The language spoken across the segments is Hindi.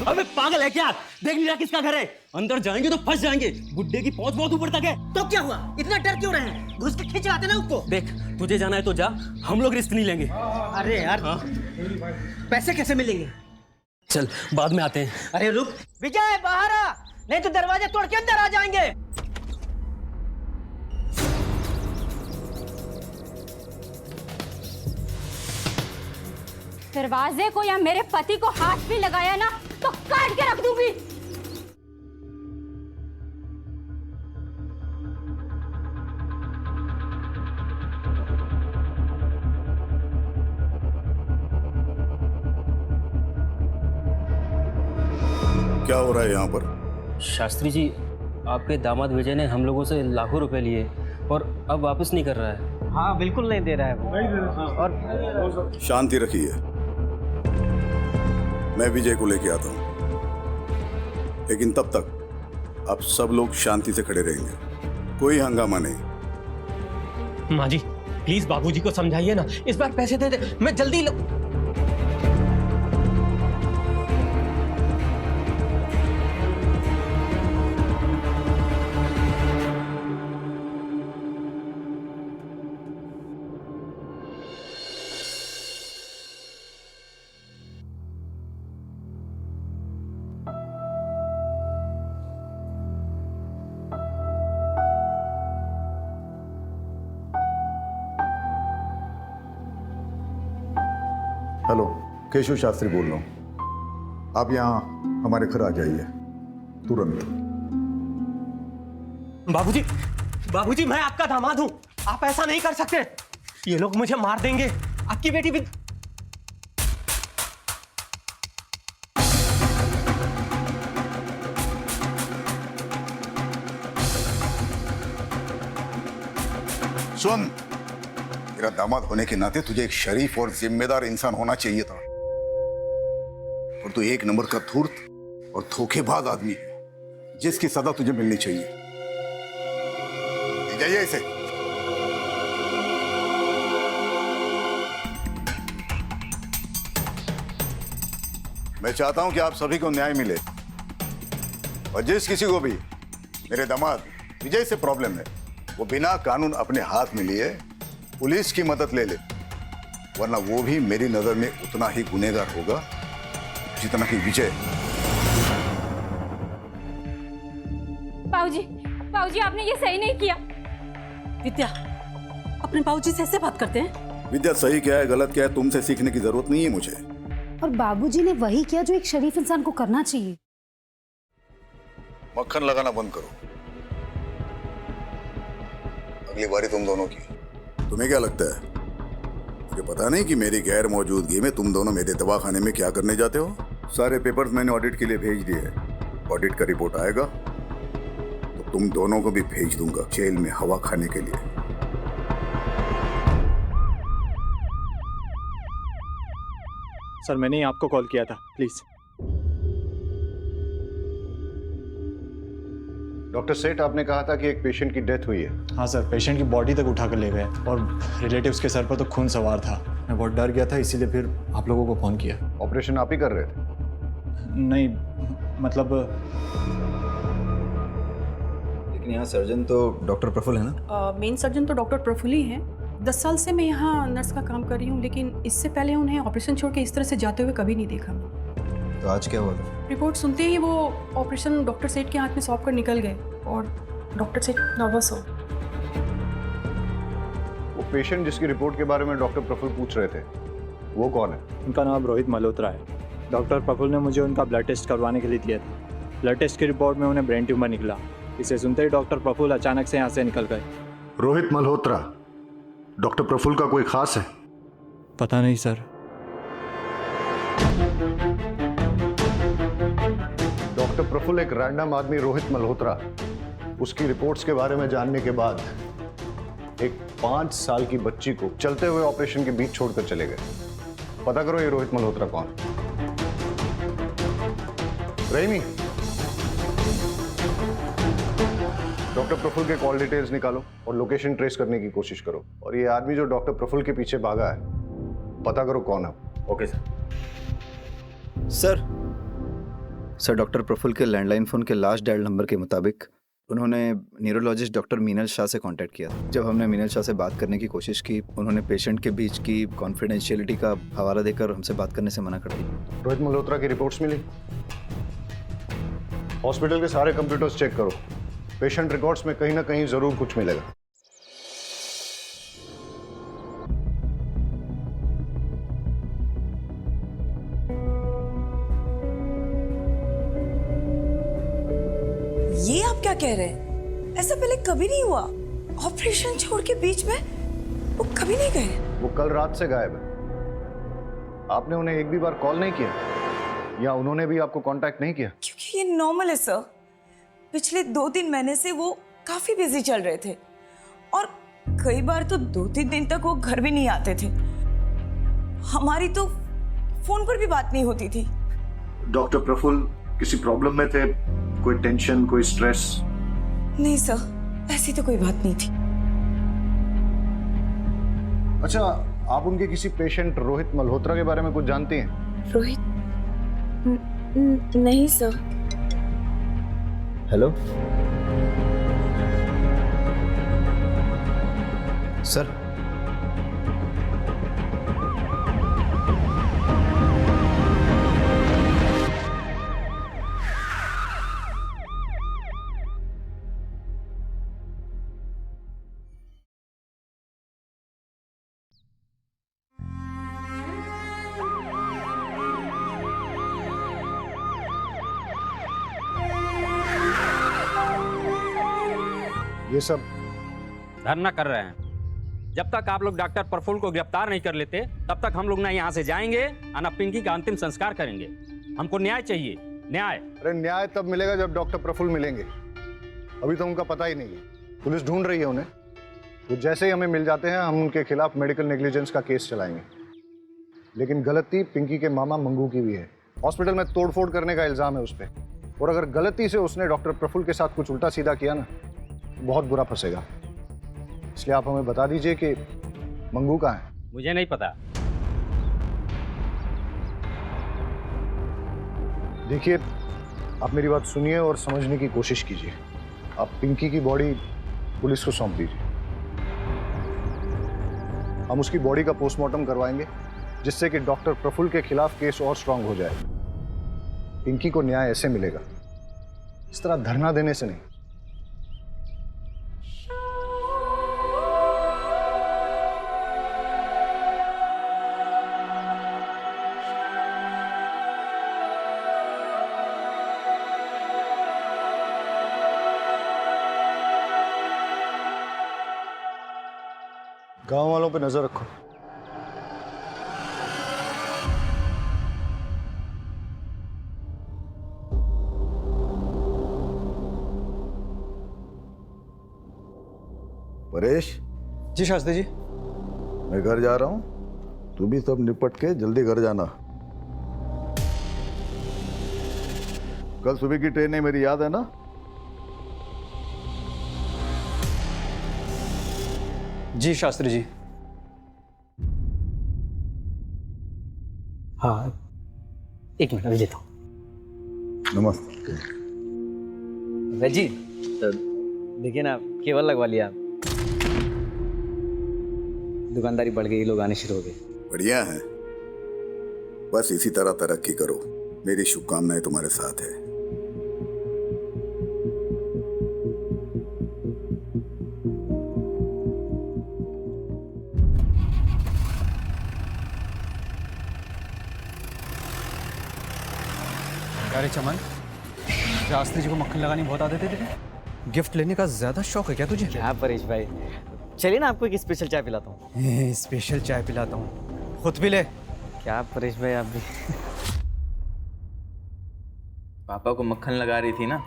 अबे पागल है क्या? देख नहीं रहा किसका घर है? अंदर जाएंगे तो फंस जाएंगे। गुड्डे की पहुंच बहुत ऊपर तक है। तो क्या हुआ? इतना डर क्यों रहे हैं? घुस के खींच आते ना उसको। देख, तुझे जाना है तो जा, हम लोग रिस्क नहीं लेंगे। अरे यार, पैसे कैसे मिलेंगे? चल बाद में आते हैं। अरे रुक विजय, बाहर आ, नहीं तो दरवाजा तोड़ के अंदर आ जाएंगे। दरवाजे को या मेरे पति को हाथ भी लगाया ना तो काट के रख दूंगी। क्या हो रहा है यहाँ पर? शास्त्री जी, आपके दामाद विजय ने हम लोगों से लाखों रुपए लिए और अब वापस नहीं कर रहा है। हाँ बिल्कुल नहीं दे रहा है वो। और शांति रखिए, मैं विजय को लेके आता हूँ, लेकिन तब तक आप सब लोग शांति से खड़े रहेंगे, कोई हंगामा नहीं। माँ जी प्लीज बाबूजी को समझाइए ना, इस बार पैसे दे दे, मैं जल्दी हेलो, केशव शास्त्री बोल रहा हूँ। आप यहाँ हमारे घर आ जाइए तुरंत। बाबूजी, बाबूजी मैं आपका दामाद हूं, आप ऐसा नहीं कर सकते। ये लोग मुझे मार देंगे, आपकी बेटी भी। सुन, तेरा दामाद होने के नाते तुझे एक शरीफ और जिम्मेदार इंसान होना चाहिए था, और तू एक नंबर का धूर्त और धोखेबाज आदमी है, जिसकी सजा तुझे मिलनी चाहिए। ले जाइए इसे। मैं चाहता हूं कि आप सभी को न्याय मिले, और जिस किसी को भी मेरे दामाद विजय से प्रॉब्लम है, वो बिना कानून अपने हाथ में लिए पुलिस की मदद ले ले, वरना वो भी मेरी नजर में उतना ही गुनहगार होगा जितना कि विजय। बाबूजी, बाबूजी आपने ये सही नहीं किया। विद्या, अपने बाबूजी से ऐसे बात करते हैं? विद्या, सही क्या है गलत क्या है तुमसे सीखने की जरूरत नहीं है मुझे। और बाबूजी ने वही किया जो एक शरीफ इंसान को करना चाहिए। मक्खन लगाना बंद करो, अगली बारी तुम दोनों की। तुम्हें क्या लगता है, मुझे पता नहीं कि मेरी गैर मौजूदगी में तुम दोनों मेरे दवाखाने में क्या करने जाते हो? सारे पेपर्स मैंने ऑडिट के लिए भेज दिए हैं, ऑडिट का रिपोर्ट आएगा तो तुम दोनों को भी भेज दूंगा जेल में हवा खाने के लिए। सर मैंने ही आपको कॉल किया था, प्लीज। डॉक्टर सेठ, आपने कहा था कि एक पेशेंट की डेथ हुई है। हाँ सर, पेशेंट की बॉडी तक उठा कर ले गए और रिलेटिव्स के सर पर तो खून सवार था। मैं बहुत डर गया था, इसीलिए फिर आप लोगों को फ़ोन किया। ऑपरेशन आप ही कर रहे थे? नहीं मतलब, लेकिन यहाँ सर्जन तो डॉक्टर प्रफुल्ल है ना? मेन सर्जन तो डॉक्टर प्रफुल्ल ही हैं। 10 साल से मैं यहाँ नर्स का काम कर रही हूँ, लेकिन इससे पहले उन्हें ऑपरेशन छोड़ के इस तरह से जाते हुए कभी नहीं देखा मैं। तो आज क्या हुआ था? रिपोर्ट सुनते ही वो ऑपरेशन डॉक्टर सेठ के हाथ में सौंप कर निकल गए और डॉक्टर सेठ नर्वस हो। वो पेशेंट जिसकी रिपोर्ट के बारे में डॉक्टर प्रफुल्ल पूछ रहे थे, वो कौन है? उनका नाम रोहित मल्होत्रा है। डॉक्टर प्रफुल्ल ने मुझे उनका ब्लड टेस्ट करवाने के लिए दिया था। ब्लड टेस्ट की रिपोर्ट में उन्हें ब्रेन ट्यूमर निकला। इसे सुनते ही डॉक्टर प्रफुल्ल अचानक से यहाँ से निकल गए। रोहित मल्होत्रा डॉक्टर प्रफुल्ल का कोई खास है? पता नहीं सर। डॉक्टर प्रफुल्ल एक रैंडम आदमी रोहित मल्होत्रा, उसकी रिपोर्ट्स के बारे में जानने के बाद एक 5 साल की बच्ची को चलते हुए ऑपरेशन के बीच छोड़कर चले गए। पता करो ये रोहित मल्होत्रा कौन। रहीमी, डॉक्टर प्रफुल्ल के कॉल डिटेल्स निकालो और लोकेशन ट्रेस करने की कोशिश करो, और ये आदमी जो डॉक्टर प्रफुल्ल के पीछे भागा है, पता करो कौन है। Okay sir. Sir doctor Praful के लैंडलाइन फ़ोन के लास्ट डायल नंबर के मुताबिक उन्होंने न्यूरोलॉजिस्ट डॉक्टर मीनल शाह से कांटेक्ट किया। जब हमने मीनल शाह से बात करने की कोशिश की, उन्होंने पेशेंट के बीच की कॉन्फिडेंशियलिटी का हवाला देकर हमसे बात करने से मना कर दी। रोहित मल्होत्रा की रिपोर्ट्स मिली? हॉस्पिटल के सारे कंप्यूटर्स चेक करो, पेशेंट रिकॉर्ड्स में कहीं ना कहीं जरूर कुछ मिलेगा। ये आप क्या कह रहे हैं? ऐसा पहले कभी नहीं हुआ। ऑपरेशन छोड़ के बीच में वो कभी नहीं गए। वो कल रात से गायब है। आपने उन्हें एक भी बार कॉल नहीं किया या उन्होंने भी आपको कांटेक्ट नहीं किया? क्योंकि ये नॉर्मल है सर। पिछले 2-3 महीने से वो काफी बिजी चल रहे थे और कई बार तो 2-3 दिन तक वो घर भी नहीं आते थे। हमारी तो फोन पर भी बात नहीं होती थी। डॉक्टर प्रफुल्ल किसी प्रॉब्लम में थे? कोई टेंशन, कोई स्ट्रेस? नहीं सर, ऐसी तो कोई बात नहीं थी। अच्छा, आप उनके किसी पेशेंट रोहित मल्होत्रा के बारे में कुछ जानती हैं? रोहित? नहीं सर। Hello sir. ये सब धरना कर रहे हैं। जब तक आप लोग डॉक्टर प्रफुल्ल को गिरफ्तार नहीं कर लेते, तब तक हम लोग ना यहाँ से जाएंगे और ना पिंकी का अंतिम संस्कार करेंगे। हमको न्याय चाहिए, न्याय। अरे न्याय तब मिलेगा जब डॉक्टर प्रफुल्ल मिलेंगे। अभी तो उनका पता ही नहीं है। पुलिस ढूंढ रही है उन्हें। तो जैसे ही हमें मिल जाते हैं, हम उनके खिलाफ मेडिकल नेग्लिजेंस का केस चलाएंगे। लेकिन गलती पिंकी के मामा मंगू की भी है। हॉस्पिटल में तोड़फोड़ करने का इल्जाम है उस पर, और अगर गलती से उसने डॉक्टर प्रफुल्ल के साथ कुछ उल्टा सीधा किया ना, बहुत बुरा फंसेगा। इसलिए आप हमें बता दीजिए कि मंगू कहाँ है? मुझे नहीं पता। देखिए, आप मेरी बात सुनिए और समझने की कोशिश कीजिए। आप पिंकी की बॉडी पुलिस को सौंप दीजिए। हम उसकी बॉडी का पोस्टमार्टम करवाएंगे, जिससे कि डॉक्टर प्रफुल्ल के खिलाफ केस और स्ट्रांग हो जाए। पिंकी को न्याय ऐसे मिलेगा, इस तरह धरना देने से नहीं। गांव वालों पे नजर रखो। परेश। जी शास्त्री जी। मैं घर जा रहा हूँ, तू भी सब निपट के जल्दी घर जाना। कल सुबह की ट्रेन है, मेरी याद है ना? जी शास्त्री जी। हाँ, एक मिनट अभी देता हूँ। नमस्ते। वैद जी, देखिए ना, केवल लगवा लिया। दुकानदारी बढ़ गई, लोग आने शुरू हो गए। बढ़िया है, बस इसी तरह तरक्की करो। मेरी शुभकामनाएं तुम्हारे साथ है। अरे चमन, शास्त्री जी को मक्खन लगानी बहुत आदत है तेरे। गिफ्ट लेने का ज्यादा शौक है क्या तुझे? क्या परेश भाई, चलिए ना आपको एक स्पेशल चाय पिलाता हूँ। स्पेशल चाय पिलाता हूँ, खुद भी ले। क्या परेश भाई, आप भी। पापा को मक्खन लगा रही थी ना,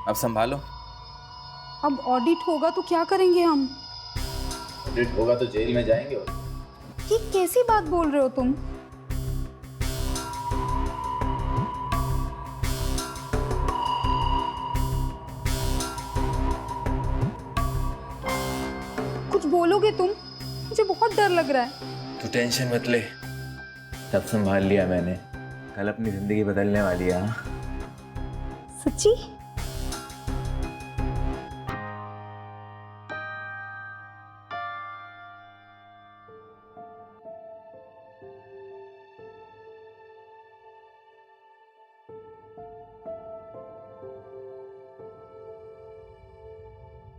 अब संभालो। अब ऑडिट होगा तो क्या करेंगे हम? ऑडिट होगा तो जेल में जाएंगे। ये कैसी बात बोल रहे हो तुम? कुछ बोलोगे तुम? मुझे बहुत डर लग रहा है। तू टेंशन मत ले, सब संभाल लिया मैंने, कल अपनी जिंदगी बदलने वाली है। सच्ची?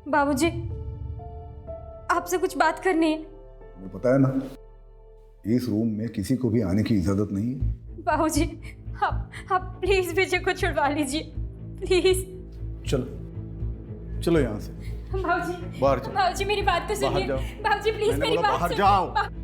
बाबूजी, आपसे कुछ बात करनी है। मुझे पता है ना, इस रूम में किसी को भी आने की इजाजत नहीं है। बाबूजी, आप प्लीज विजय को छुड़वा लीजिए, प्लीज। चलो चलो यहाँ से बाबूजी, बाहर चलो। बाबूजी मेरी बात तो बाहर सुनिए। जाओ। बाबूजी प्लीज मैंने मेरी बोला बात बाहर सुनिए। जाओ।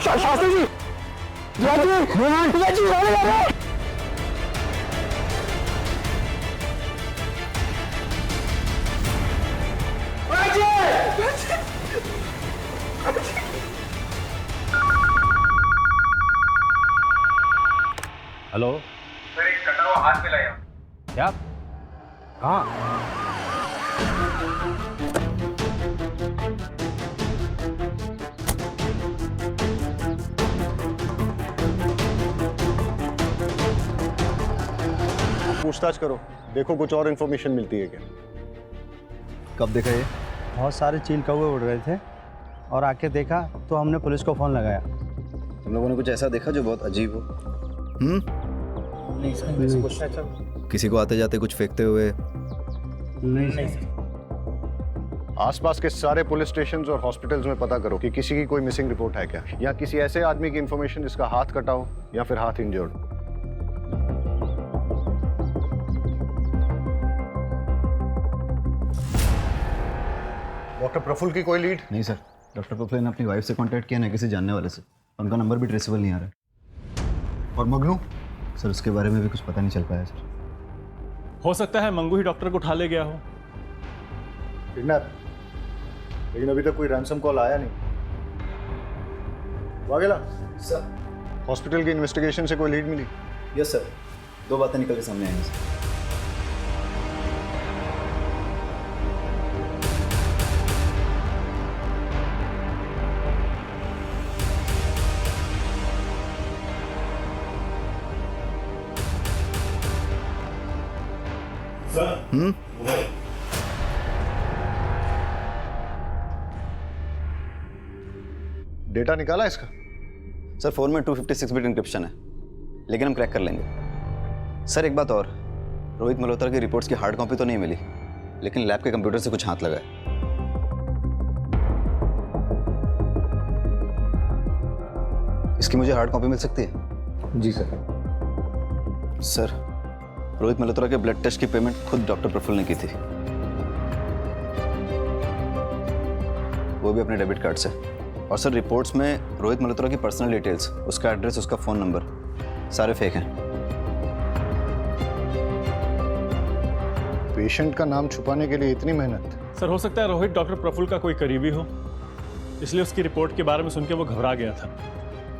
शास्त्री जी, हेलो सर, एक कटा हुआ हाथ मिला यहाँ। क्या? कहाँ? पूछताछ करो, देखो कुछ और इन्फॉर्मेशन मिलती है क्या। कब देखा ये? बहुत सारे चील कौवे उड़ रहे थे और आके देखा तो हमने पुलिस को फ़ोन लगाया। तुम लोगों ने कुछ ऐसा देखा जो बहुत अजीब हो? नहीं सर, किसी को आते जाते कुछ फेंकते हुए? नहीं सर। आसपास के सारे पुलिस स्टेशंस और हॉस्पिटल्स में पता करो कि किसी की कोई मिसिंग रिपोर्ट है क्या, या किसी ऐसे आदमी की इंफॉर्मेशन जिसका हाथ कटा हो या फिर हाथ इंजर्ड। डॉक्टर प्रफुल्ल की कोई लीड? नहीं सर, डॉक्टर प्रफुल्ल ने अपनी वाइफ से कांटेक्ट किया, ना किसी जानने वाले से। उनका नंबर भी ट्रेसेबल नहीं आ रहा है। और मगनू? सर उसके बारे में भी कुछ पता नहीं चल पाया सर। हो सकता है मंगू ही डॉक्टर को उठा ले गया हो। किडनैप? लेकिन अभी तक कोई रैंसम कॉल आया नहीं। वाघेला सर, हॉस्पिटल की इन्वेस्टिगेशन से कोई लीड मिली? यस सर, 2 बातें निकल के सामने आई हैं सर। डेटा निकाला इसका? सर फ़ोन में 256 बिट इंक्रिप्शन है, लेकिन हम क्रैक कर लेंगे। सर एक बात और, रोहित मल्होत्रा की रिपोर्ट्स की हार्ड कॉपी तो नहीं मिली, लेकिन लैब के कंप्यूटर से कुछ हाथ लगा है। इसकी मुझे हार्ड कॉपी मिल सकती है? जी सर। सर रोहित मल्होत्रा के ब्लड टेस्ट की पेमेंट खुद डॉक्टर प्रफुल्ल ने की थी, वो भी अपने डेबिट कार्ड से। और सर रिपोर्ट्स में रोहित मल्होत्रा की पर्सनल डिटेल्स, उसका एड्रेस, उसका फ़ोन नंबर सारे फेक हैं। पेशेंट का नाम छुपाने के लिए इतनी मेहनत? सर हो सकता है रोहित डॉक्टर प्रफुल्ल का कोई करीबी हो, इसलिए उसकी रिपोर्ट के बारे में सुन के वो घबरा गया था।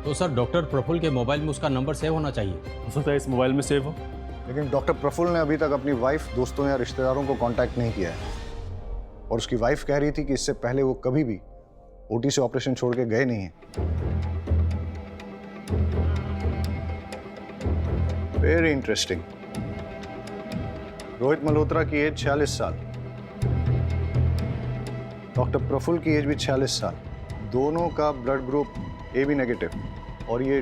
तो सर डॉक्टर प्रफुल्ल के मोबाइल में उसका नंबर सेव होना चाहिए। हो सकता है इस मोबाइल में सेव हो। लेकिन डॉक्टर प्रफुल्ल ने अभी तक अपनी वाइफ, दोस्तों या रिश्तेदारों को कांटेक्ट नहीं किया है, और उसकी वाइफ कह रही थी कि इससे पहले वो कभी भी ओटी से ऑपरेशन छोड़ के गए नहीं हैं। Very interesting. रोहित मल्होत्रा की एज 46 साल, डॉक्टर प्रफुल्ल की एज भी 46 साल, दोनों का ब्लड ग्रुप AB नेगेटिव, और ये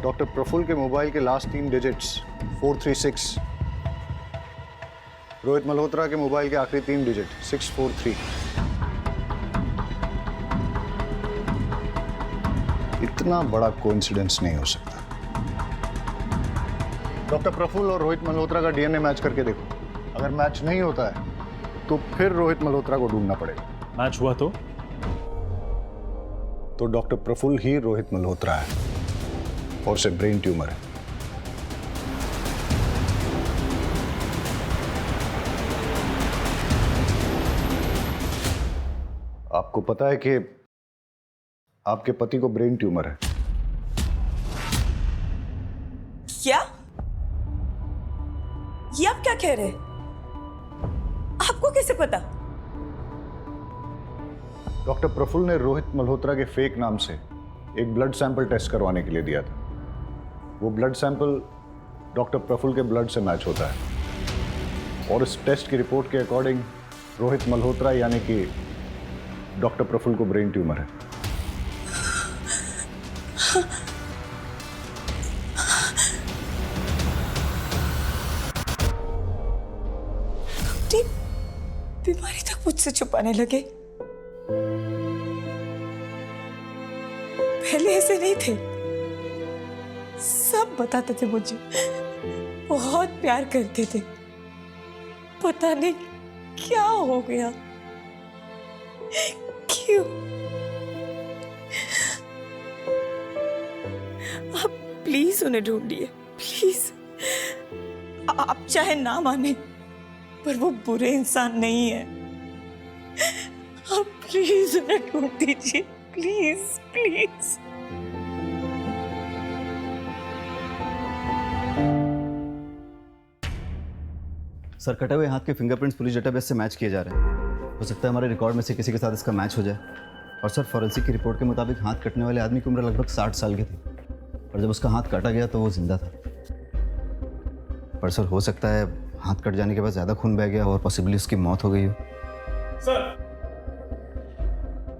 डॉक्टर प्रफुल्ल के मोबाइल के लास्ट 3 डिजिट्स 436, रोहित मल्होत्रा के मोबाइल के आखिरी 3 डिजिट 643। इतना बड़ा कोइंसिडेंस नहीं हो सकता। डॉक्टर प्रफुल्ल और रोहित मल्होत्रा का DNA मैच करके देखो, अगर मैच नहीं होता है तो फिर रोहित मल्होत्रा को ढूंढना पड़ेगा। मैच हुआ तो डॉक्टर प्रफुल्ल ही रोहित मल्होत्रा है, और उसे ब्रेन ट्यूमर है। आपको पता है कि आपके पति को ब्रेन ट्यूमर है। क्या? ये आप क्या कह रहे हैं? आपको कैसे पता? डॉक्टर प्रफुल्ल ने रोहित मल्होत्रा के फेक नाम से एक ब्लड सैंपल टेस्ट करवाने के लिए दिया था। वो ब्लड सैंपल डॉक्टर प्रफुल्ल के ब्लड से मैच होता है और इस टेस्ट की रिपोर्ट के अकॉर्डिंग रोहित मल्होत्रा यानी कि डॉक्टर प्रफुल्ल को ब्रेन ट्यूमर है। बीमारी तक मुझसे छुपाने लगे। पहले ऐसे नहीं थे, सब बताते थे मुझे, बहुत प्यार करते थे। पता नहीं क्या हो गया, क्यों? आप प्लीज उन्हें ढूंढिए, प्लीज। आप चाहे ना माने, पर वो बुरे इंसान नहीं है। आप प्लीज उन्हें ढूंढ दीजिए, प्लीज प्लीज। सर, कटे हुए हाथ के फिंगरप्रिंट्स पुलिस डेटाबेस से मैच किए जा रहे हैं। हो सकता है हमारे रिकॉर्ड में से किसी के साथ इसका मैच हो जाए। और सर, फॉरेंसिक की रिपोर्ट के मुताबिक हाथ कटने वाले आदमी की उम्र लगभग 60 साल की थी और जब उसका हाथ काटा गया तो वो जिंदा था। पर सर, हो सकता है हाथ कट जाने के बाद ज़्यादा खून बह गया और पॉसिबली उसकी मौत हो गई हो। सर,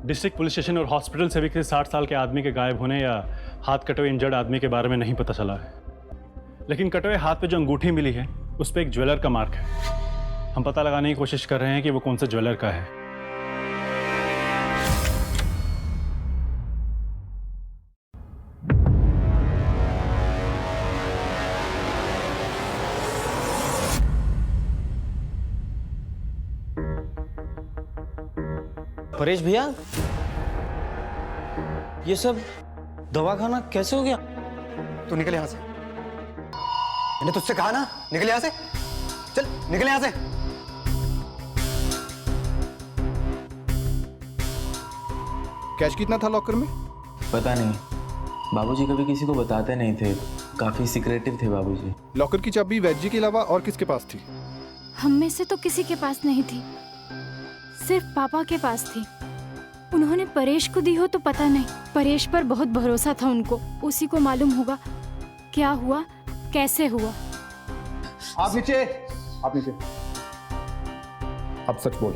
डिस्ट्रिक्ट पुलिस स्टेशन और हॉस्पिटल से भी किसी 60 साल के आदमी के गायब होने या हाथ कटे हुए इंजर्ड आदमी के बारे में नहीं पता चला है। लेकिन कटे हुए हाथ पे जो अंगूठी मिली है उस पर एक ज्वेलर का मार्क है। हम पता लगाने की कोशिश कर रहे हैं कि वो कौन से ज्वेलर का है। परेश भैया, ये सब दवाखाना कैसे हो गया? तू निकल यहां से। मैंने तुझसे कहा ना, निकल यहां से। चल निकल यहां से। कैश कितना था लॉकर में? पता नहीं, बाबूजी कभी किसी को बताते नहीं थे, काफी सिक्रेटिव थे बाबूजी। लॉकर की चाबी वैद्य के अलावा और किसके पास थी? हम में से तो किसी के पास नहीं थी, सिर्फ पापा के पास थी। उन्होंने परेश को दी हो तो पता नहीं। परेश पर बहुत भरोसा था उनको, उसी को मालूम होगा क्या हुआ, कैसे हुआ। आप नीचे, आप नीचे। आप सच बोल।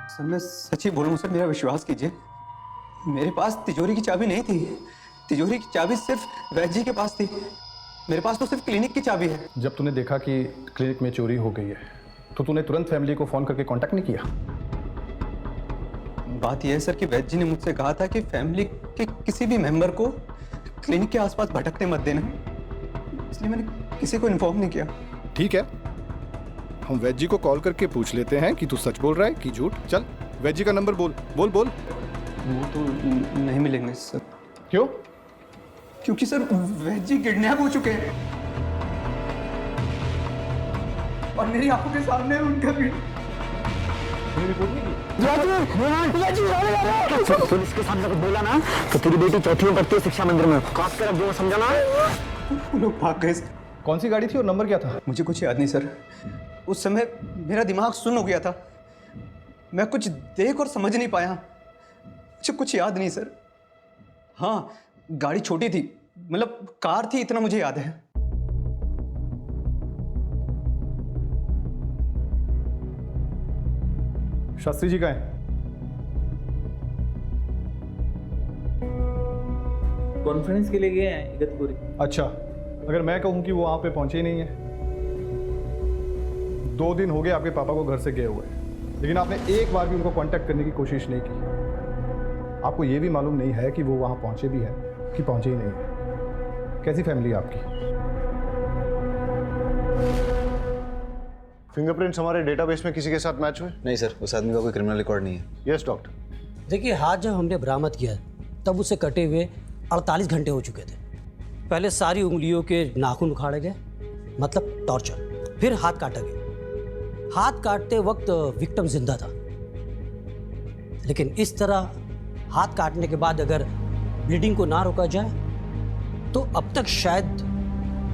सर, मैं सच ही बोलूं सर, मेरा विश्वास कीजिए। मेरे पास तिजोरी की चाबी नहीं थी। तिजोरी की चाबी सिर्फ वैद्य जी के पास थी। मेरे पास तो सिर्फ क्लिनिक की चाबी है। जब तूने देखा कि क्लिनिक में चोरी हो गई है तो तूने तुरंत फैमिली को फोन करके कांटेक्ट नहीं किया? बात यह है सर कि वैद्य जी ने मुझसे कहा था कि फैमिली के किसी भी मेंबर को क्लिनिक के आसपास भटकते मत देना, इसलिए मैंने किसी को इन्फॉर्म नहीं किया। ठीक है, हम वैद्य जी को कॉल करके पूछ लेते हैं कि तू सच बोल रहा है कि झूठ। चल, वैद्य जी का नंबर बोल बोल बोल। वो तो नहीं मिलेंगे सर। क्यों? क्योंकि सर वैद्य जी किडनैप हो चुके हैं और मेरी आंखों के सामने उनका पुलिस के सामने कुछ बोला ना तो तेरी बेटी चौथी में पढ़ती है शिक्षा मंदिर में। खास कर अब जो समझाना। वो लोग भाग गए। कौन सी गाड़ी थी और नंबर क्या था? मुझे कुछ याद नहीं सर। उस समय मेरा दिमाग सुन्न हो गया था, मैं कुछ देख और समझ नहीं पाया। मुझे कुछ याद नहीं सर। हाँ, गाड़ी छोटी थी, मतलब कार थी, इतना मुझे याद है। शास्त्री जी कहाँ हैं? कॉन्फ्रेंस के लिए गए हैं इगतपुरी। अच्छा, अगर मैं कहूं कि वो वहां पे पहुंचे ही नहीं है। 2 दिन हो गए आपके पापा को घर से गए हुए, लेकिन आपने एक बार भी उनको कांटेक्ट करने की कोशिश नहीं की। आपको ये भी मालूम नहीं है कि वो वहां पहुंचे भी हैं कि पहुंचे ही नहीं है। कैसी फैमिली है आपकी? फिंगरप्रिंट्स हमारे डेटाबेस में किसी के साथ मैच हुए? नहीं सर, उस आदमी का कोई क्रिमिनल रिकॉर्ड नहीं है। Yes doctor. देखिए, हाथ जब हमने बरामद किया तब उसे कटे हुए 48 घंटे हो चुके थे। पहले सारी उंगलियों के नाखून उखाड़े गए, मतलब टॉर्चर। फिर हाथ काटा गया। हाथ काटते वक्त विक्टिम जिंदा था, लेकिन इस तरह हाथ काटने के बाद अगर ब्लीडिंग को ना रोका जाए तो अब तक शायद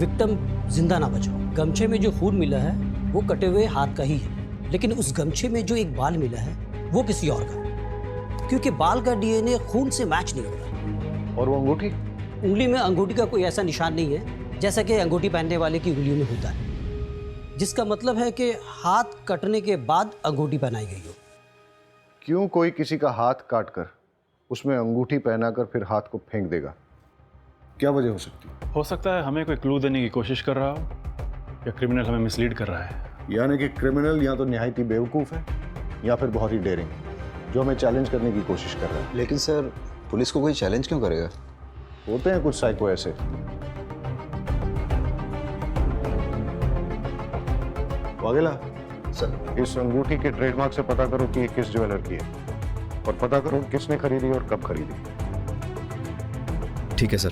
विक्टिम जिंदा ना बचा। गमछे में जो खून मिला है वो कटे हुए हाथ का ही है, लेकिन उस गमछे में जो एक बाल मिला है वो किसी और का, क्योंकि बाल का डीएनए खून से मैच नहीं हो रहा। और वो अंगूठी? उंगली में अंगूठी का कोई ऐसा निशान नहीं है जैसा कि अंगूठी पहनने वाले की उंगलियों में होता है, जिसका मतलब है कि हाथ कटने के बाद अंगूठी पहनाई गई हो। क्यों कोई किसी का हाथ काटकर उसमें अंगूठी पहनाकर फिर हाथ को फेंक देगा? क्या वजह हो सकती है? हो सकता है हमें कोई क्लू देने की कोशिश कर रहा हो या क्रिमिनल हमें मिसलीड कर रहा है। यानी कि क्रिमिनल या तो निहायत ही बेवकूफ़ है या फिर बहुत ही डेयरिंग, जो हमें चैलेंज करने की कोशिश कर रहा है। लेकिन सर, पुलिस को कोई चैलेंज क्यों करेगा? होते हैं कुछ साइको ऐसे। वागेला सर, इस अंगूठी के ट्रेडमार्क से पता करो कि ये किस ज्वेलर की है, और पता करो किसने खरीदी और कब खरीदी। ठीक है सर।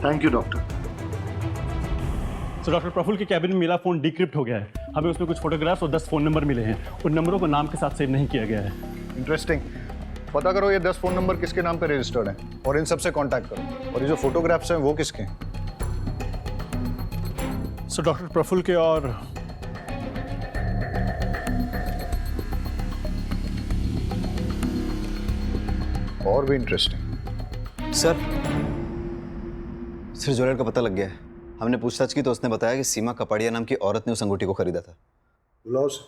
Thank you doctor. तो डॉक्टर प्रफुल्ल के कैबिन में मिला फोन डिक्रिप्ट हो गया है। हमें उसमें कुछ फोटोग्राफ्स और 10 फोन नंबर मिले हैं। उन नंबरों को नाम के साथ सेव नहीं किया गया है। इंटरेस्टिंग। पता करो ये 10 फोन नंबर किसके नाम पे रजिस्टर्ड हैं और इन सब से कांटेक्ट करो। और ये जो फोटोग्राफ्स हैं वो किसके हैं? सो डॉक्टर प्रफुल्ल के और भी इंटरेस्टिंग। सर ज्वेलर का पता लग गया है। हमने पूछताछ की तो उसने बताया कि सीमा कपाड़िया नाम की औरत ने उस अंगूठी को खरीदा था। बुलाओ उसे।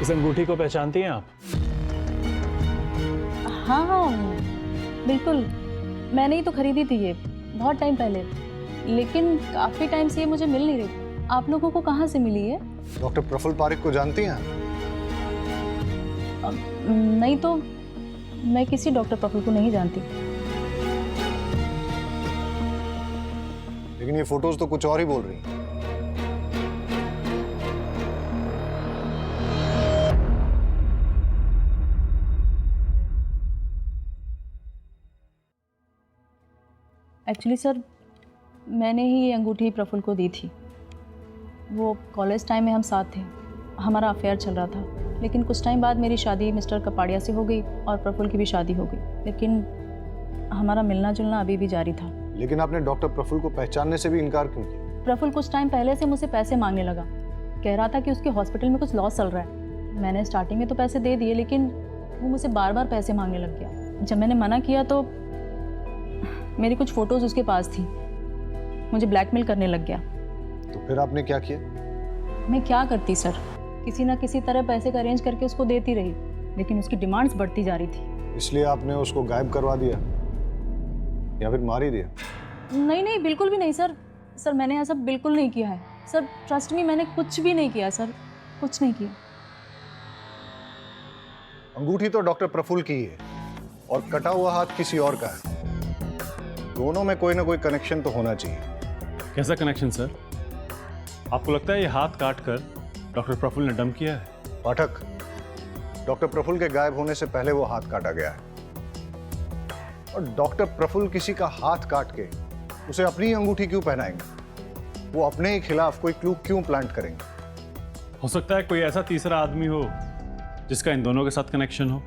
इस अंगूठी को पहचानती हैं आप? हाँ बिल्कुल, मैंने ही तो खरीदी थी ये बहुत टाइम पहले, लेकिन काफ़ी टाइम से ये मुझे मिल नहीं रही। आप लोगों को कहाँ से मिली है? डॉक्टर प्रफुल्ल पारिक को जानती हैं? नहीं तो मैं किसी डॉक्टर प्रफुल्ल को नहीं जानती। लेकिन ये फोटोज तो कुछ और ही बोल रही हैं। एक्चुअली सर, मैंने ही ये अंगूठी प्रफुल्ल को दी थी। वो कॉलेज टाइम में हम साथ थे, हमारा अफेयर चल रहा था। लेकिन कुछ टाइम बाद मेरी शादी मिस्टर कपाड़िया से हो गई और प्रफुल्ल की भी शादी हो गई, लेकिन हमारा मिलना जुलना अभी भी जारी था। लेकिन आपने डॉक्टर प्रफुल्ल को पहचानने से भी इनकार क्यों किया? प्रफुल्ल कुछ टाइम पहले से मुझसे पैसे मांगने लगा, कह रहा था कि उसके हॉस्पिटल में कुछ लॉस चल रहा है। मैंने स्टार्टिंग में तो पैसे दे दिए, लेकिन वो मुझसे बार बार पैसे मांगने लग गया। जब मैंने मना किया तो मेरी कुछ फ़ोटोज़ उसके पास थी, मुझे ब्लैकमेल करने लग गया। तो फिर आपने क्या किया? मैं क्या करती सर, किसी ना किसी तरह पैसे का अरेंज करके उसको देती रही, लेकिन उसकी डिमांड्स बढ़ती जा रही थी। इसलिए आपने उसको गायब करवा दिया या फिर मार ही दिया? नहीं नहीं, बिल्कुल भी नहीं सर। सर मैंने ऐसा बिल्कुल नहीं किया है सर, ट्रस्ट मी, मैंने कुछ भी नहीं किया सर, कुछ नहीं किया। अंगूठी तो डॉक्टर प्रफुल्ल की है और कटा हुआ हाथ किसी और का है। दोनों में कोई ना कोई कनेक्शन तो होना चाहिए। कैसा कनेक्शन सर? आपको लगता है ये हाथ काट कर डॉक्टर प्रफुल्ल ने डंप किया है? पाठक, डॉक्टर प्रफुल्ल के गायब होने से पहले वो हाथ काटा गया है, और डॉक्टर प्रफुल्ल किसी का हाथ काट के उसे अपनी अंगूठी क्यों पहनाएंगे? वो अपने ही खिलाफ कोई क्लू क्यों प्लांट करेंगे? हो सकता है कोई ऐसा तीसरा आदमी हो जिसका इन दोनों के साथ कनेक्शन हो।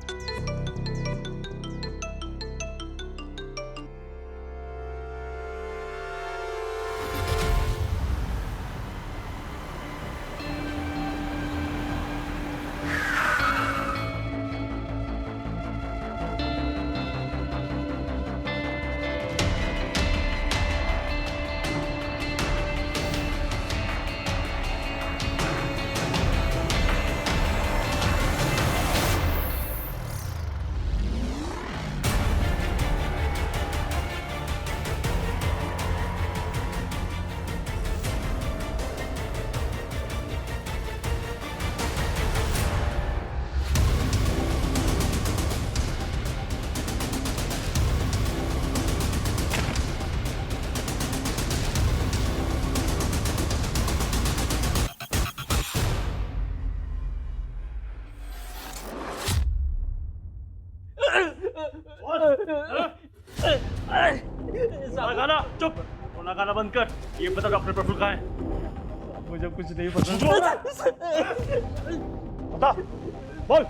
गाना चुप, रोना गाना बंद कर। ये बता डॉक्टर प्रफुल्ल कहाँ है? मुझे कुछ नहीं पता। बता। बोल।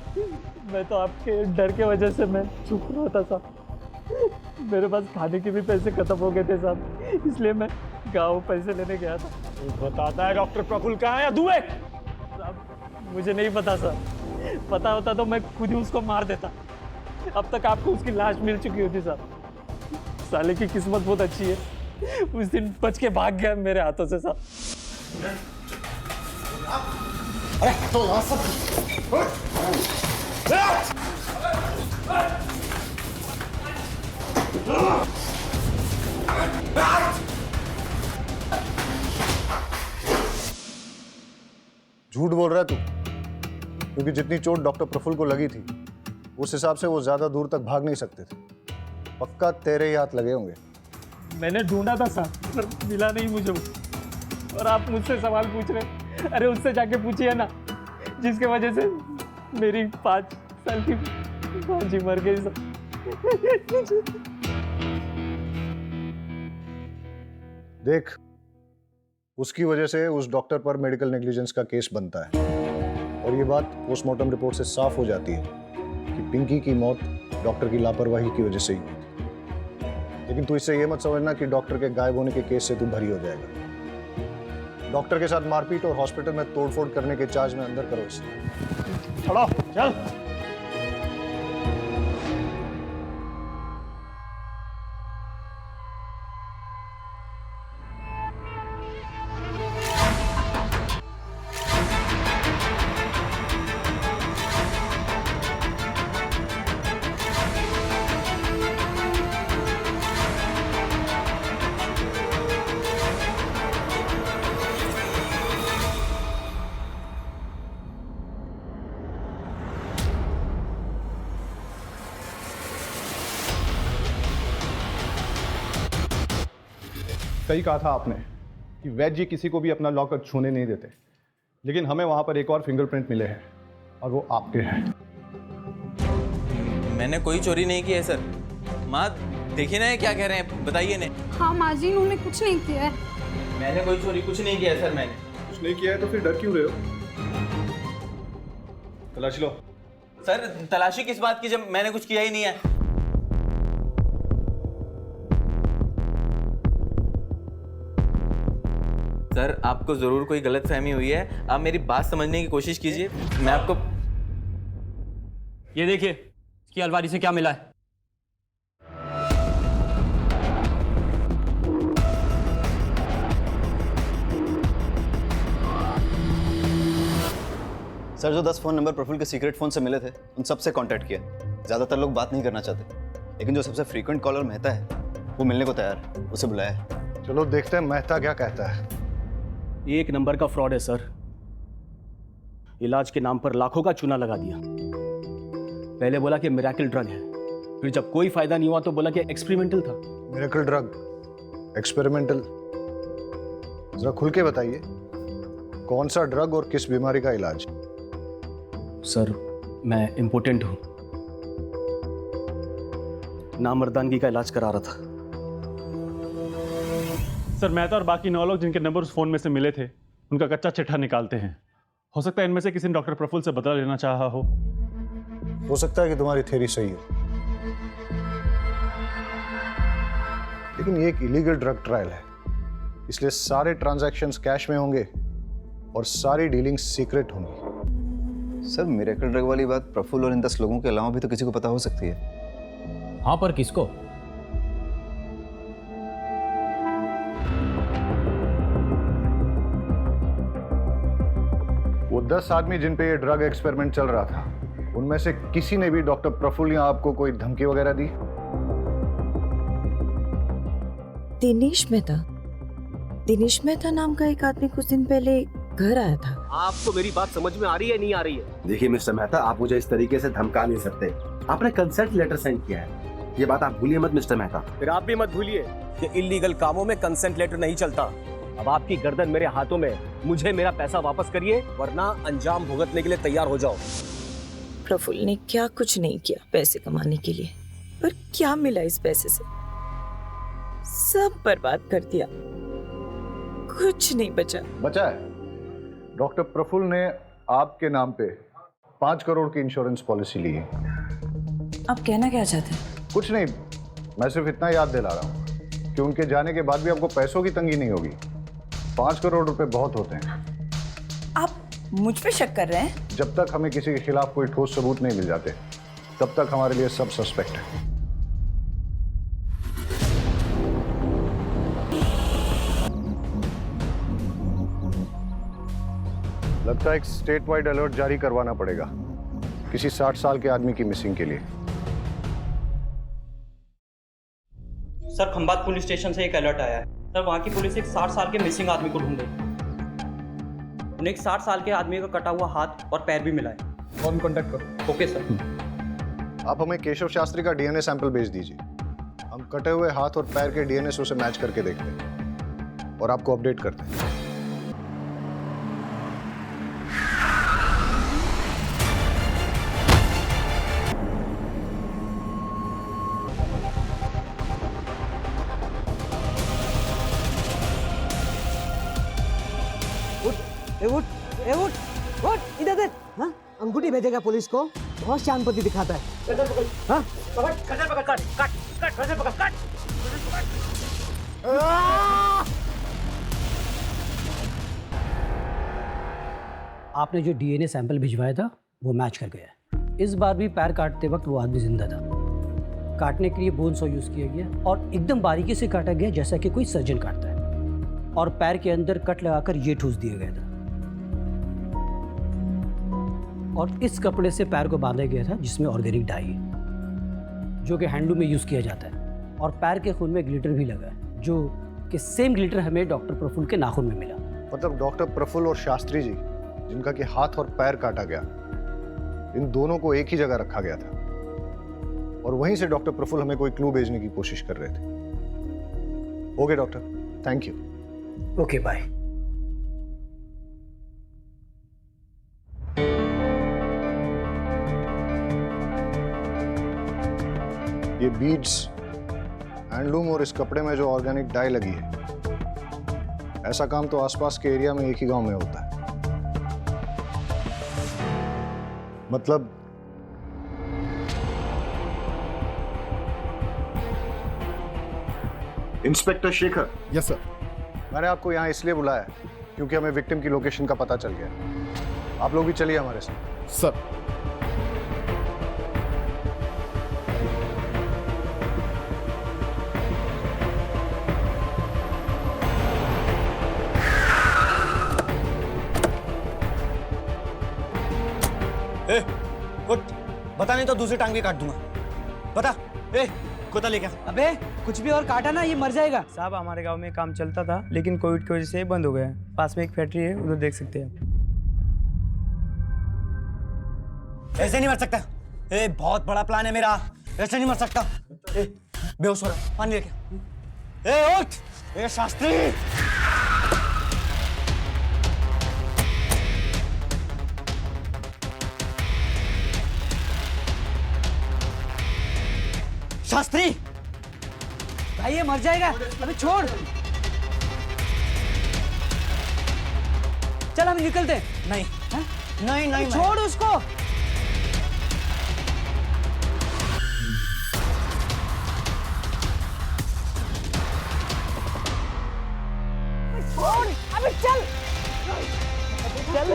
मैं तो आपके डर के वजह से मैं चुप रहा था साहब। मेरे पास खाने के भी पैसे खत्म हो गए थे साहब, इसलिए मैं गाँव पैसे लेने गया था। बताता है डॉक्टर प्रफुल्ल कहाँ है या दुबे? साहब मुझे नहीं पता सर, पता होता तो मैं खुद ही उसको मार देता। अब तक आपको उसकी लाश मिल चुकी होती साहब। साले की किस्मत बहुत अच्छी है, उस दिन बच के भाग गया मेरे हाथों से साहब। झूठ बोल रहा है तू, क्योंकि जितनी चोट डॉक्टर प्रफुल्ल को लगी थी उस हिसाब से वो ज्यादा दूर तक भाग नहीं सकते थे। पक्का तेरे ही हाथ लगे होंगे। मैंने ढूंढा था साहब, पर मिला नहीं मुझे वो। और आप मुझसे सवाल पूछ रहे? अरे उससे जाके पूछिए ना, जिसके वजह से मेरी 5 साल की भांजी मर गई साहब। देख, उसकी वजह से उस डॉक्टर पर मेडिकल नेग्लिजेंस का केस बनता है, और ये बात पोस्टमार्टम रिपोर्ट से साफ हो जाती है कि पिंकी की मौत डॉक्टर की लापरवाही की वजह से ही हुई थी। लेकिन तू इससे ये मत समझना कि डॉक्टर के गायब होने के केस से तू भरी हो जाएगा। डॉक्टर के साथ मारपीट और हॉस्पिटल में तोड़फोड़ करने के चार्ज में अंदर करो इसे। छोड़ो, चल। सही कहा था आपने कि वैद्य जी किसी को भी अपना लॉकर छूने नहीं देते, लेकिन हमें वहां पर एक और फिंगरप्रिंट मिले हैं और वो आपके हैं। मैंने कोई चोरी नहीं की है सर। माँ देखिए ना ये क्या कह रहे हैं, बताइए ने। हाँ माँ जी, उन्होंने कुछ नहीं किया है। मैंने कोई चोरी कुछ नहीं किया है सर। मैंने कुछ नहीं किया है तो फिर डर क्यों रहे हो? तलाशी लो। सर तलाशी किस बात की जब मैंने कुछ किया ही नहीं है। सर आपको जरूर कोई गलतफहमी हुई है, आप मेरी बात समझने की कोशिश कीजिए। मैं आपको ये देखिए, इसकी अलमारी से क्या मिला है। सर जो 10 फ़ोन नंबर प्रफुल्ल के सीक्रेट फ़ोन से मिले थे उन सब से कांटेक्ट किया। ज़्यादातर लोग बात नहीं करना चाहते, लेकिन जो सबसे फ्रीक्वेंट कॉलर मेहता है वो मिलने को तैयार है, उसे बुलाया है। चलो देखते हैं मेहता क्या कहता है। एक नंबर का फ्रॉड है सर। इलाज के नाम पर लाखों का चूना लगा दिया। पहले बोला कि मिरेकल ड्रग है, फिर जब कोई फायदा नहीं हुआ तो बोला कि एक्सपेरिमेंटल था। मिरेकल ड्रग, एक्सपेरिमेंटल, जरा खुल के बताइए कौन सा ड्रग और किस बीमारी का इलाज? सर मैं इम्पोर्टेंट हूं, नामर्दानगी का इलाज करा रहा था। सर मैं तो और बाकी 9 लोग जिनके नंबर उस फोन में से मिले थे उनका कच्चा चिट्ठा निकालते हैं। हो सकता है इनमें से किसी ने डॉक्टर प्रफुल्ल से बदला लेना चाहा हो सकता है कि तुम्हारी थ्योरी सही हो, लेकिन ये एक इलीगल ड्रग ट्रायल है, इसलिए सारे ट्रांजैक्शंस कैश में होंगे और सारी डीलिंग्स सीक्रेट होंगी। सर मिरेकल ड्रग वाली बात प्रफुल्ल और इन 10 लोगों के अलावा भी तो किसी को पता हो सकती है। हाँ पर किसको? वो 10 आदमी जिन पे ये ड्रग एक्सपेरिमेंट चल रहा था, उनमें से किसी ने भी डॉक्टर प्रफुल्ल या आपको कोई धमकी वगैरह दी? दिनेश मेहता नाम का एक आदमी कुछ दिन पहले घर आया था। आपको मेरी बात समझ में आ रही है नहीं आ रही है? देखिए मिस्टर मेहता, आप मुझे इस तरीके से धमका नहीं सकते। आपने कंसेंट लेटर साइन किया है, ये बात आप भूलिए मत मिस्टर मेहता। फिर आप भी मत भूलिए कि इलीगल कामों में कंसेंट लेटर नहीं चलता। अब आपकी गर्दन मेरे हाथों में, मुझे मेरा पैसा वापस करिए वरना अंजाम भुगतने के लिए तैयार हो जाओ। प्रफुल्ल ने क्या कुछ नहीं किया पैसे कमाने के लिए, पर क्या मिला इस पैसे से? सब बर्बाद कर दिया, कुछ नहीं बचा। बचा है। डॉक्टर प्रफुल्ल ने आपके नाम पे 5 करोड़ की इंश्योरेंस पॉलिसी ली है। आप कहना क्या चाहते हैं? कुछ नहीं, मैं सिर्फ इतना याद दिला रहा हूँ कि उनके जाने के बाद भी आपको पैसों की तंगी नहीं होगी। 5 करोड़ रुपए बहुत होते हैं। आप मुझ पे शक कर रहे हैं? जब तक हमें किसी के खिलाफ कोई ठोस सबूत नहीं मिल जाते तब तक हमारे लिए सब सस्पेक्ट है। लगता है एक स्टेट वाइड अलर्ट जारी करवाना पड़ेगा किसी 60 साल के आदमी की मिसिंग के लिए। सर, खंबात पुलिस स्टेशन से एक अलर्ट आया है। सर, वहाँ की पुलिस एक 60 साल के मिसिंग आदमी को ढूंढ रही है। उन्हें एक 60 साल के आदमी का कटा हुआ हाथ और पैर भी मिला है। फोन कांटेक्ट करो। Okay sir. आप हमें केशव शास्त्री का डीएनए सैंपल भेज दीजिए। हम कटे हुए हाथ और पैर के डीएनए से उसे मैच करके देखते हैं और आपको अपडेट करते हैं। उठ इधर देख। हाँ, अंगूठी भेजेगा पुलिस को, बहुत शानपति दिखाता है। हाँ? आपने जो डीएनए सैंपल भिजवाया था वो मैच कर गया। इस बार भी पैर काटते वक्त वो आदमी जिंदा था। काटने के लिए बोन सॉ यूज किया गया और एकदम बारीकी से काटा गया जैसा कि कोई सर्जन काटता है, और पैर के अंदर कट लगाकर ये ठूस दिया गया था। और इस कपड़े से पैर को बांधा गया था जिसमें ऑर्गेनिक डाई है, जो कि हैंडलूम में यूज़ किया जाता है। और पैर के खून में ग्लिटर भी लगा है, जो कि सेम ग्लिटर हमें डॉक्टर प्रफुल्ल के नाखून में मिला। मतलब डॉक्टर प्रफुल्ल और शास्त्री जी, जिनका कि हाथ और पैर काटा गया, इन दोनों को एक ही जगह रखा गया था और वहीं से डॉक्टर प्रफुल्ल हमें कोई क्लू भेजने की कोशिश कर रहे थे। Okay doctor, thank you. Okay, bye. ये बीड्स, हैंडलूम और इस कपड़े में जो ऑर्गेनिक डाई लगी है, ऐसा काम तो आसपास के एरिया में एक ही गांव में होता है। मतलब इंस्पेक्टर शेखर। Yes sir. मैंने आपको यहाँ इसलिए बुलाया क्योंकि हमें विक्टिम की लोकेशन का पता चल गया। आप लोग भी चलिए हमारे साथ। सर। उठ, बता नहीं तो दूसरी टांग भी काट दूंगा। बता। कुत्ता लेके आ। अबे कुछ भी और काटा ना, ये मर जाएगा। साहब, हमारे गांव में काम चलता था लेकिन कोविड की वजह से बंद हो गया है। पास में एक फैक्ट्री है, उधर देख सकते हैं आप। ऐसे नहीं मर सकता। बहुत बड़ा प्लान है मेरा, ऐसे नहीं मर सकता। बेहोश हो रहा, पानी लेके। उठ। शास्त्री। शास्त्री भाई, ये मर जाएगा। अबे छोड़। चल हम निकलते हैं। नहीं। नहीं नहीं, छोड़ उसको। छोड़। अबे चल चल।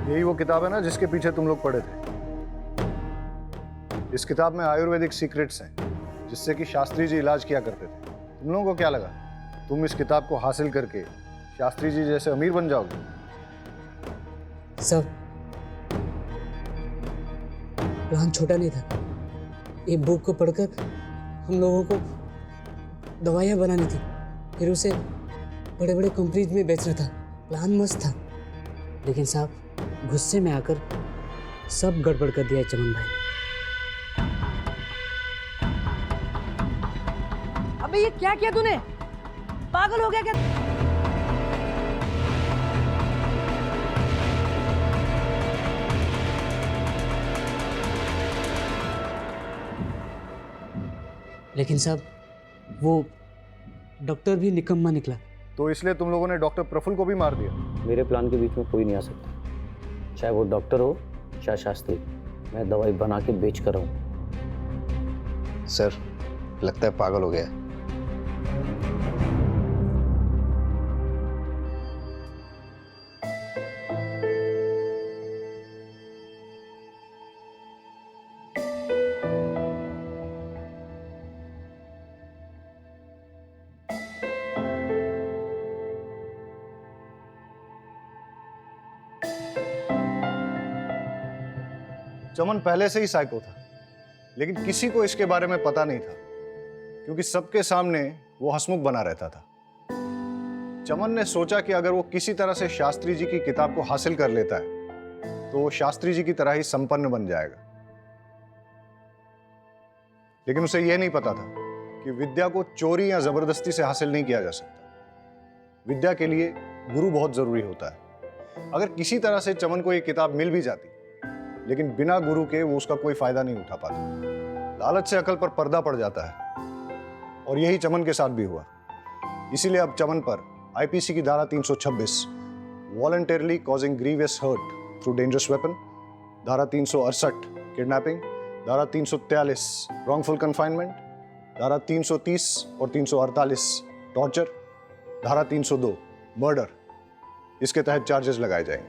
यही वो किताब है ना जिसके पीछे तुम लोग पढ़े थे। इस किताब में आयुर्वेदिक सीक्रेट्स हैं जिससे कि शास्त्री जी इलाज किया करते थे। तुम लोगों को क्या लगा तुम इस किताब को हासिल करके शास्त्री जी जैसे अमीर बन जाओगे? सर, प्लान छोटा नहीं था। ये बुक को पढ़कर हम लोगों को दवाइयाँ बनानी थी, फिर उसे बड़े बड़े कंपनीज में बेचना था। प्लान मस्त था, लेकिन साहब गुस्से में आकर सब गड़बड़ कर दिया है चमन भाई। अबे ये क्या किया तूने? पागल हो गया क्या? लेकिन साहब वो डॉक्टर भी निकम्मा निकला। तो इसलिए तुम लोगों ने डॉक्टर प्रफुल्ल को भी मार दिया? मेरे प्लान के बीच में कोई नहीं आ सकता, चाहे वो डॉक्टर हो चाहे शास्त्री। मैं दवाई बना के बेच कर हूँ। सर लगता है पागल हो गया। चमन पहले से ही साइको था, लेकिन किसी को इसके बारे में पता नहीं था, क्योंकि सबके सामने वो हंसमुख बना रहता था। चमन ने सोचा कि अगर वो किसी तरह से शास्त्री जी की किताब को हासिल कर लेता है तो वो शास्त्री जी की तरह ही संपन्न बन जाएगा। लेकिन उसे यह नहीं पता था कि विद्या को चोरी या जबरदस्ती से हासिल नहीं किया जा सकता। विद्या के लिए गुरु बहुत जरूरी होता है। अगर किसी तरह से चमन को ये किताब मिल भी जाती, लेकिन बिना गुरु के वो उसका कोई फायदा नहीं उठा पाता। लालच से अकल पर पर्दा पड़ जाता है, और यही चमन के साथ भी हुआ। इसीलिए अब चमन पर आईपीसी की धारा 326 voluntarily causing grievous hurt through dangerous weapon, धारा 368 किडनैपिंग, धारा 343 रॉन्गफुल कन्फाइनमेंट, धारा 330 और 348 टॉर्चर, धारा 302 मर्डर, इसके तहत चार्जेस लगाए जाएंगे।